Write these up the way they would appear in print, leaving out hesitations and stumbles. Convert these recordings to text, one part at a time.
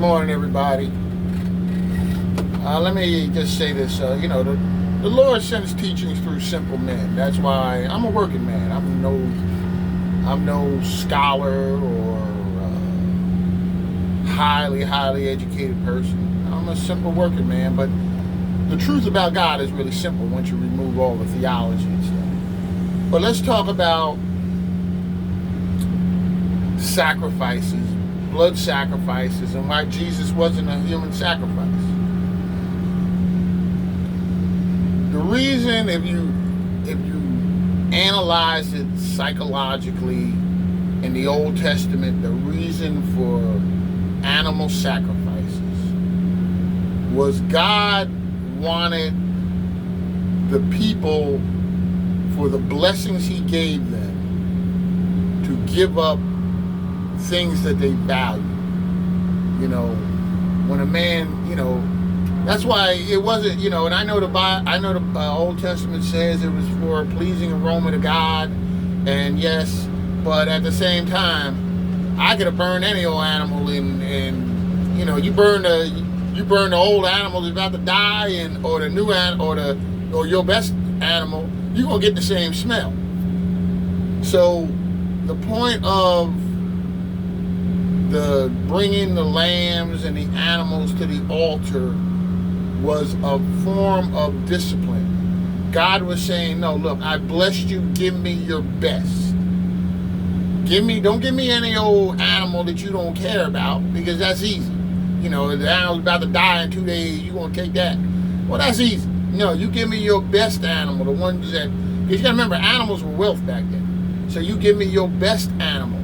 morning, everybody. Let me just say this. The Lord sends teachings through simple men. That's why I'm a working man. I'm no scholar or highly educated person. I'm a simple working man. But the truth about God is really simple once you remove all the theology and stuff. But let's talk about sacrifices, blood sacrifices, and why Jesus wasn't a human sacrifice. The reason, if you analyze it psychologically in the Old Testament, the reason for animal sacrifices was God wanted the people, for the blessings he gave them, to give up things that they value. When a man, that's why it wasn't, and I know the Old Testament says it was for a pleasing aroma to God, and yes, but at the same time, I could have burned any old animal, and you burn the old animal that's about to die, or the new animal, or your best animal, you're gonna get the same smell. So the point of the bringing the lambs and the animals to the altar was a form of discipline. God was saying, no, look, I blessed you, give me your best. Don't give me any old animal that you don't care about, because that's easy. The animal's about to die in 2 days, you're going to take that. Well, that's easy. No, you give me your best animal, the ones that, because you got to remember, animals were wealth back then. So you give me your best animal.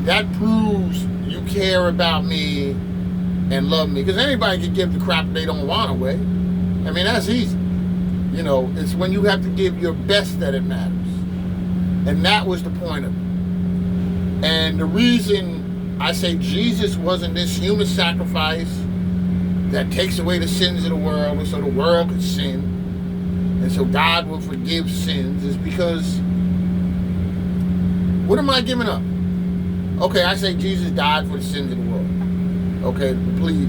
That proves you care about me and love me. Because anybody can give the crap they don't want away. I mean, that's easy. It's when you have to give your best that it matters. And that was the point of it. And the reason I say Jesus wasn't this human sacrifice that takes away the sins of the world, and so the world could sin, and so God will forgive sins, is because what am I giving up? Okay, I say Jesus died for the sins of the world. Okay, please.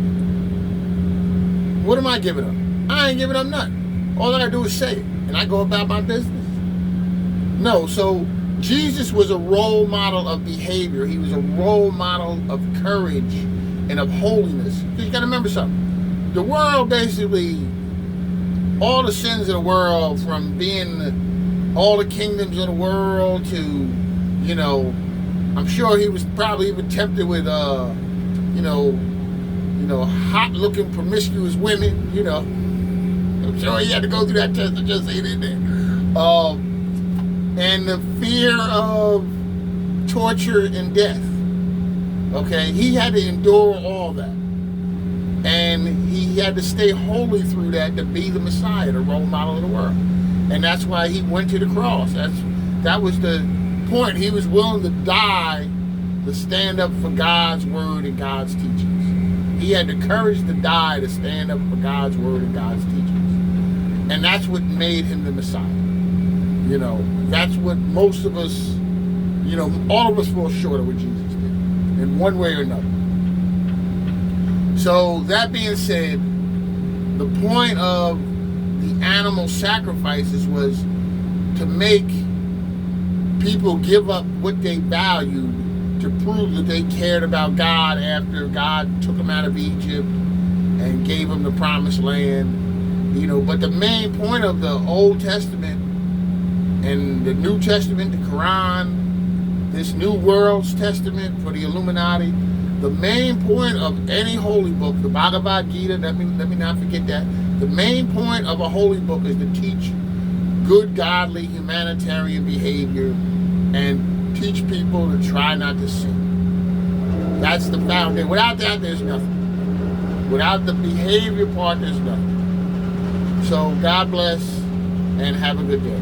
What am I giving up? I ain't giving up nothing. All I gotta do is say it, and I go about my business. No, so Jesus was a role model of behavior. He was a role model of courage and of holiness. You gotta remember something. The world basically, all the sins of the world, from being all the kingdoms of the world to, I'm sure he was probably even tempted with, hot-looking, promiscuous women. I'm sure he had to go through that test to just say it in there. And the fear of torture and death. Okay, he had to endure all that, and he had to stay holy through that to be the Messiah, the role model of the world. And that's why he went to the cross. That was the point. He was willing to die to stand up for God's word and God's teachings. He had the courage to die to stand up for God's word and God's teachings. And that's what made him the Messiah. That's what most of us, all of us fall short of what Jesus did, in one way or another. So that being said, the point of the animal sacrifices was to make people give up what they valued to prove that they cared about God after God took them out of Egypt and gave them the promised land. But the main point of the Old Testament and the New Testament, the Quran, this New World's Testament for the Illuminati, the main point of any holy book, the Bhagavad Gita, let me not forget that, the main point of a holy book is to teach good, godly, humanitarian behavior and teach people to try not to sin. That's the foundation. Without that, there's nothing. Without the behavior part, there's nothing. So God bless and have a good day.